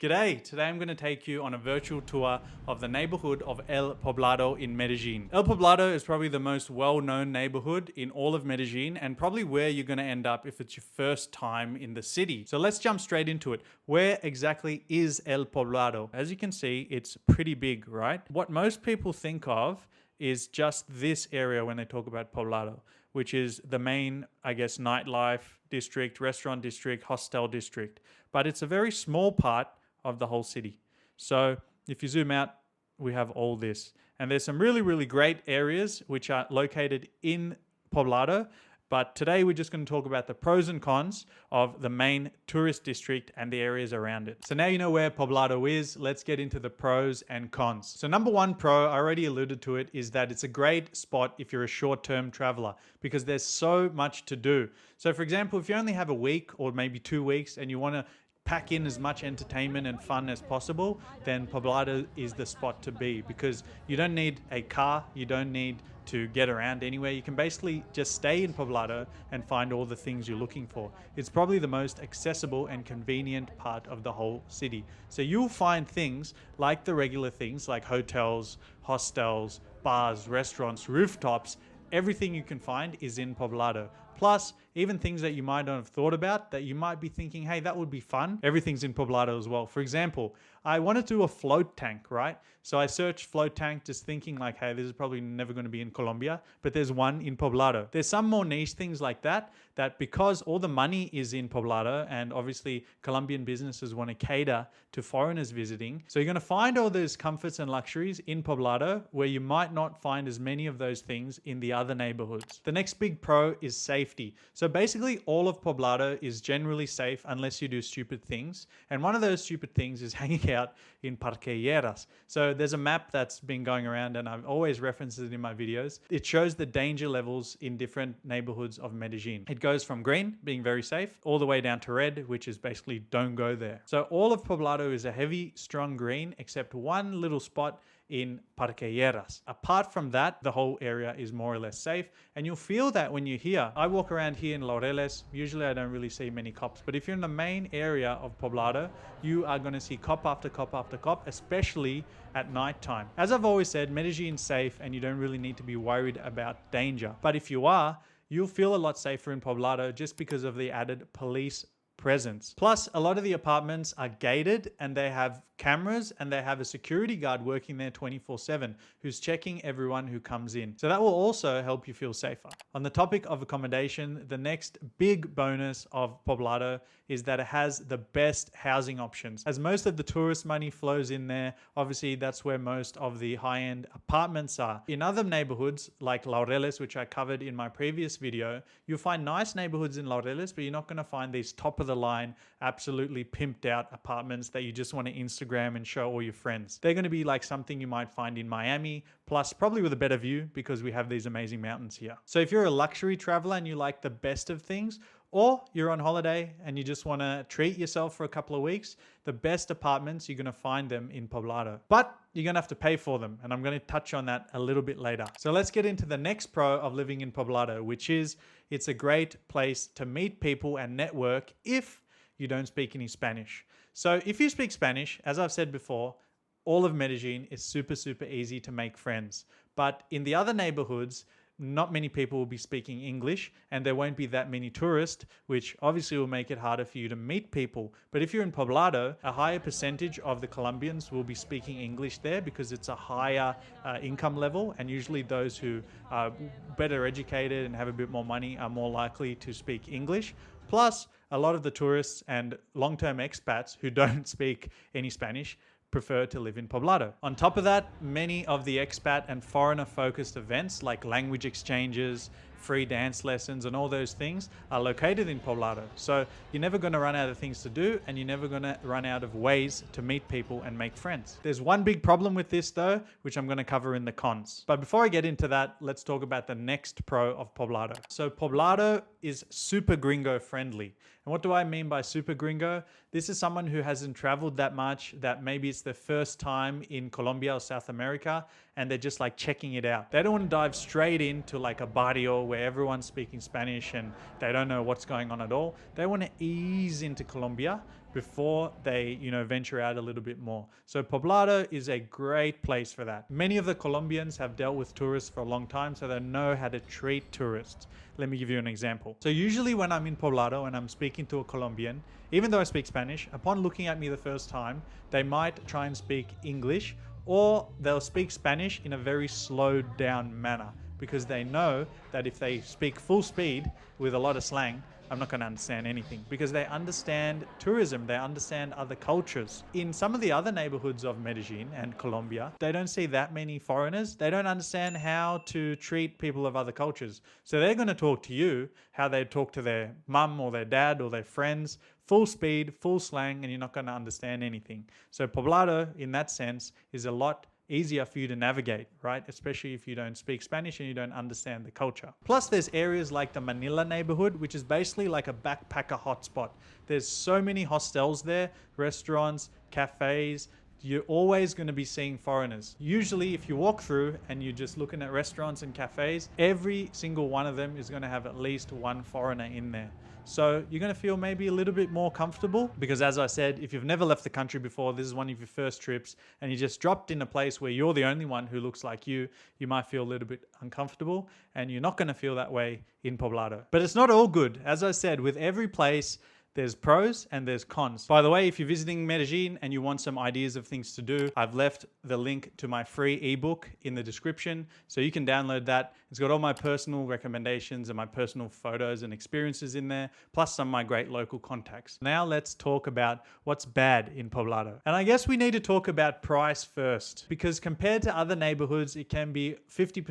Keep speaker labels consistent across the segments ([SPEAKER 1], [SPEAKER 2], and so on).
[SPEAKER 1] G'day! Today I'm going to take you on a virtual tour of the neighborhood of El Poblado in Medellin. El Poblado is probably the most well-known neighborhood in all of Medellin and probably where you're going to end up if it's your first time in the city. So let's jump straight into it. Where exactly is El Poblado? As you can see, it's pretty big, right? What most people think of is just this area when they talk about Poblado, which is the main, nightlife district, restaurant district, hostel district. But it's a very small part of the whole city. So if you zoom out, we have all this. And there's some really, really great areas which are located in Poblado. But today we're just going to talk about the pros and cons of the main tourist district and the areas around it. So now you know where Poblado is, let's get into the pros and cons. So number one pro, I already alluded to it, is that it's a great spot if you're a short-term traveler because there's so much to do. So for example, if you only have a week or maybe 2 weeks and you want to pack in as much entertainment and fun as possible, then Poblado is the spot to be because you don't need a car, you don't need to get around anywhere. You can basically just stay in Poblado and find all the things you're looking for. It's probably the most accessible and convenient part of the whole city. So you'll find things like the regular things like hotels, hostels, bars, restaurants, rooftops. Everything you can find is in Poblado. Plus, even things that you might not have thought about that you might be thinking, hey, that would be fun. Everything's in Poblado as well. For example, I wanted to do a float tank, right? So I searched float tank just thinking like, hey, this is probably never going to be in Colombia, but there's one in Poblado. There's some more niche things like that because all the money is in Poblado and obviously Colombian businesses want to cater to foreigners visiting. So you're going to find all those comforts and luxuries in Poblado where you might not find as many of those things in the other neighborhoods. The next big pro is safety. So basically all of Poblado is generally safe unless you do stupid things. And one of those stupid things is hanging out in parqueaderas. So there's a map that's been going around and I've always referenced it in my videos. It shows the danger levels in different neighborhoods of Medellin. It goes from green, being very safe, all the way down to red, which is basically don't go there. So all of Poblado is a heavy, strong green, except one little spot in parqueaderas. Apart from that, the whole area is more or less safe. And you'll feel that when you're here. I walk around here in Laureles. Usually I don't really see many cops, but if you're in the main area of Poblado, you are going to see cop after cop after cop, especially at nighttime. As I've always said, Medellin's safe and you don't really need to be worried about danger. But if you are, you'll feel a lot safer in Poblado just because of the added police presence. Plus, a lot of the apartments are gated and they have cameras and they have a security guard working there 24/7 who's checking everyone who comes in. So that will also help you feel safer. On the topic of accommodation, the next big bonus of Poblado is that it has the best housing options. As most of the tourist money flows in there, obviously that's where most of the high-end apartments are. In other neighborhoods like Laureles, which I covered in my previous video, you'll find nice neighborhoods in Laureles, but you're not going to find these top of the line, absolutely pimped out apartments that you just want to Instagram and show all your friends. They're going to be like something you might find in Miami, plus probably with a better view because we have these amazing mountains here. So if you're a luxury traveler and you like the best of things, or you're on holiday and you just want to treat yourself for a couple of weeks, the best apartments, you're going to find them in Poblado. But you're going to have to pay for them, and I'm going to touch on that a little bit later. So let's get into the next pro of living in Poblado, which is it's a great place to meet people and network if you don't speak any Spanish. So if you speak Spanish, as I've said before, all of Medellin is super, super easy to make friends. But in the other neighborhoods, not many people will be speaking English and there won't be that many tourists, which obviously will make it harder for you to meet people. But if you're in Poblado, a higher percentage of the Colombians will be speaking English there because it's a higher income level, and usually those who are better educated and have a bit more money are more likely to speak English. Plus, a lot of the tourists and long-term expats who don't speak any Spanish prefer to live in Poblado. On top of that, many of the expat and foreigner-focused events like language exchanges, free dance lessons, and all those things are located in Poblado. So you're never going to run out of things to do, and you're never going to run out of ways to meet people and make friends. There's one big problem with this though, which I'm going to cover in the cons. But before I get into that, let's talk about the next pro of Poblado. So Poblado is super gringo friendly. And what do I mean by super gringo? This is someone who hasn't traveled that much, that maybe it's their first time in Colombia or South America, and they're just like checking it out. They don't want to dive straight into like a barrio where everyone's speaking Spanish and they don't know what's going on at all. They want to ease into Colombia before they, venture out a little bit more. So Poblado is a great place for that. Many of the Colombians have dealt with tourists for a long time, so they know how to treat tourists. Let me give you an example. So usually when I'm in Poblado and I'm speaking to a Colombian, even though I speak Spanish, upon looking at me the first time, they might try and speak English, or they'll speak Spanish in a very slowed down manner, because they know that if they speak full speed with a lot of slang, I'm not going to understand anything, because they understand tourism, they understand other cultures. In some of the other neighborhoods of Medellin and Colombia, they don't see that many foreigners. They don't understand how to treat people of other cultures. So they're going to talk to you how they talk to their mum or their dad or their friends, full speed, full slang, and you're not going to understand anything. So Poblado, in that sense, is a lot easier for you to navigate, right? Especially if you don't speak Spanish and you don't understand the culture. Plus, there's areas like the Manila neighborhood, which is basically like a backpacker hotspot. There's so many hostels there, restaurants, cafes. You're always going to be seeing foreigners. Usually, if you walk through and you're just looking at restaurants and cafes, every single one of them is going to have at least one foreigner in there. So you're going to feel maybe a little bit more comfortable, because as I said, if you've never left the country before, this is one of your first trips, and you just dropped in a place where you're the only one who looks like you might feel a little bit uncomfortable, and you're not going to feel that way in Poblado. But it's not all good. As I said, with every place, there's pros and there's cons. By the way, if you're visiting Medellin and you want some ideas of things to do, I've left the link to my free ebook in the description, so you can download that. It's got all my personal recommendations and my personal photos and experiences in there, plus some of my great local contacts. Now let's talk about what's bad in Poblado. And I guess we need to talk about price first, because compared to other neighborhoods, it can be 50%,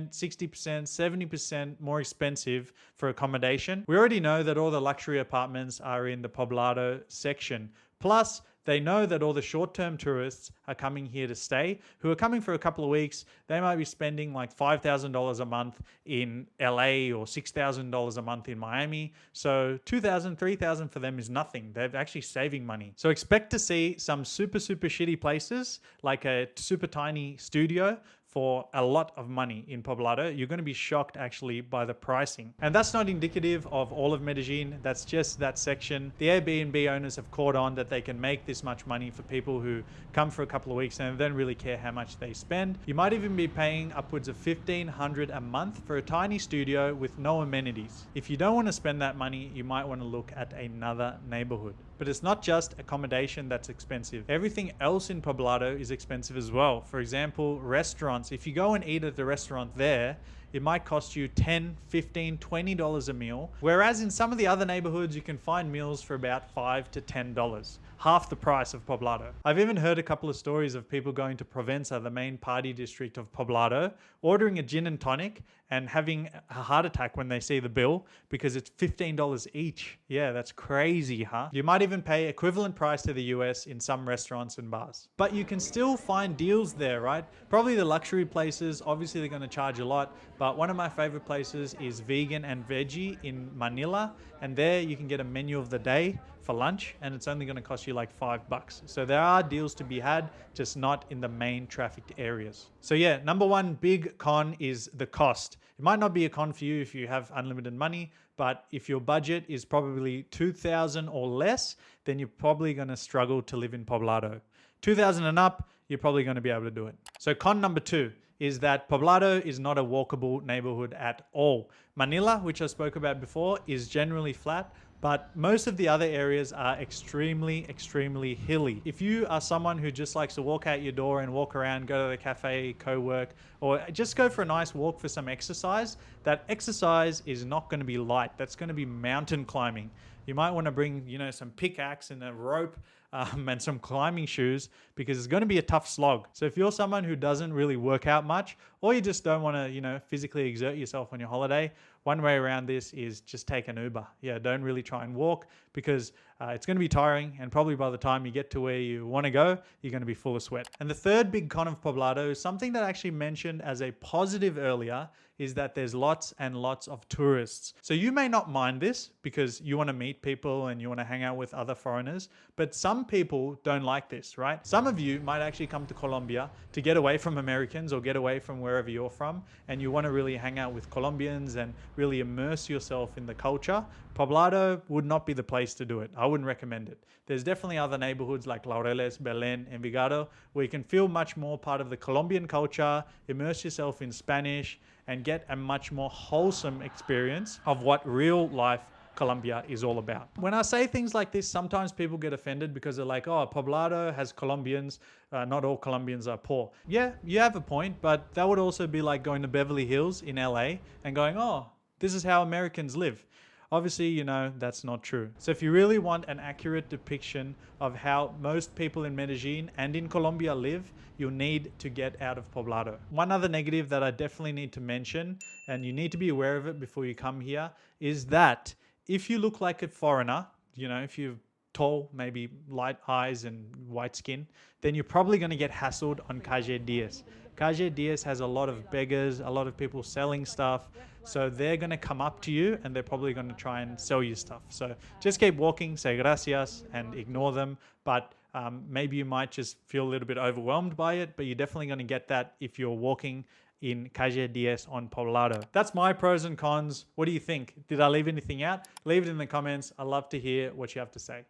[SPEAKER 1] 60%, 70% more expensive for accommodation. We already know that all the luxury apartments are in the Poblado section. Plus, they know that all the short-term tourists are coming here to stay, who are coming for a couple of weeks. They might be spending like $5,000 a month in LA or $6,000 a month in Miami. So $2,000, $3,000 for them is nothing. They're actually saving money. So expect to see some super, super shitty places, like a super tiny studio for a lot of money in Poblado. You're going to be shocked actually by the pricing. And that's not indicative of all of Medellin. That's just that section. The Airbnb owners have caught on that they can make this much money for people who come for a couple of weeks and don't really care how much they spend. You might even be paying upwards of $1,500 a month for a tiny studio with no amenities. If you don't want to spend that money, you might want to look at another neighborhood. But it's not just accommodation that's expensive. Everything else in Poblado is expensive as well. For example, restaurants. If you go and eat at the restaurant there, it might cost you $10, $15, $20 a meal. Whereas in some of the other neighborhoods, you can find meals for about $5 to $10, half the price of Poblado. I've even heard a couple of stories of people going to Provenza, the main party district of Poblado, ordering a gin and tonic and having a heart attack when they see the bill because it's $15 each. Yeah, that's crazy, huh? You might even pay equivalent price to the US in some restaurants and bars. But you can still find deals there, right? Probably the luxury places, obviously they're going to charge a lot, but one of my favorite places is Vegan and Veggie in Manila, and there you can get a menu of the day for lunch, and it's only going to cost you like $5. So there are deals to be had, just not in the main trafficked areas. So yeah, number one big con is the cost. It might not be a con for you if you have unlimited money, but if your budget is probably $2,000 or less, then you're probably going to struggle to live in Poblado. $2,000 and up, you're probably going to be able to do it. So con number two is that Poblado is not a walkable neighborhood at all. Manila, which I spoke about before, is generally flat, but most of the other areas are extremely, extremely hilly. If you are someone who just likes to walk out your door and walk around, go to the cafe, co-work, or just go for a nice walk for some exercise, that exercise is not going to be light. That's going to be mountain climbing. You might want to bring, some pickaxe and a rope and some climbing shoes, because it's going to be a tough slog. So if you're someone who doesn't really work out much, or you just don't want to, physically exert yourself on your holiday, one way around this is just take an Uber. Yeah, don't really try and walk, because it's going to be tiring, and probably by the time you get to where you want to go, you're going to be full of sweat. And the third big con of Poblado is something that I actually mentioned as a positive earlier, is that there's lots and lots of tourists. So you may not mind this because you want to meet people and you want to hang out with other foreigners, but some some people don't like this, right? Some of you might actually come to Colombia to get away from Americans or get away from wherever you're from, and you want to really hang out with Colombians and really immerse yourself in the culture. Poblado would not be the place to do it. I wouldn't recommend it. There's definitely other neighborhoods like Laureles, Belén, Envigado, where you can feel much more part of the Colombian culture, immerse yourself in Spanish, and get a much more wholesome experience of what real life Colombia is all about. When I say things like this, sometimes people get offended because they're like, oh, Poblado has Colombians. Not all Colombians are poor. Yeah, you have a point, but that would also be like going to Beverly Hills in LA and going, oh, this is how Americans live. Obviously, you know, that's not true. So if you really want an accurate depiction of how most people in Medellin and in Colombia live, you'll need to get out of Poblado. One other negative that I definitely need to mention, and you need to be aware of it before you come here, is that if you look like a foreigner, you know, if you're tall, maybe light eyes and white skin, then you're probably going to get hassled on Calle Diaz. Calle Diaz has a lot of beggars, a lot of people selling stuff. So they're going to come up to you and they're probably going to try and sell you stuff. So just keep walking, say gracias and ignore them. But maybe you might just feel a little bit overwhelmed by it, but you're definitely going to get that if you're walking in Calle Diaz on Poblado. That's my pros and cons. What do you think? Did I leave anything out? Leave it in the comments. I love to hear what you have to say.